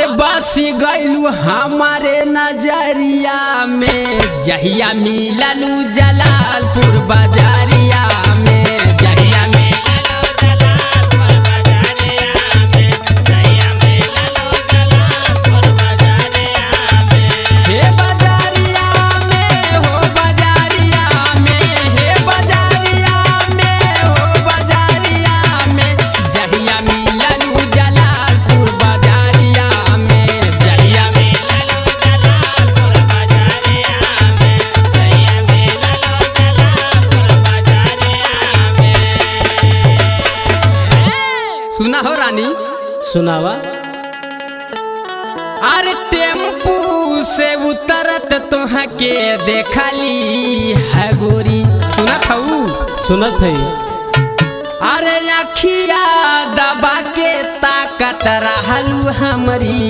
बसी गईलू हमारे नजरिया में जहिया मिललू जलालपुर बाजारिया में जहिया मिललू जलालपुर बाजारिया में जहिया मिललू जलालपुर बाजारिया में हे बाजारिया में हो बाजारिया में हे बाजारिया में हो बाजारिया में जहिया मिललू जलालपुर बाजारिया सुना हो रानी सुनावा। अरे टेम्पू से उतरत तोहा के देखली है गोरी सुनत हूँ सुनत है। अरे अखिया दबा के ताकत रहलू हमरी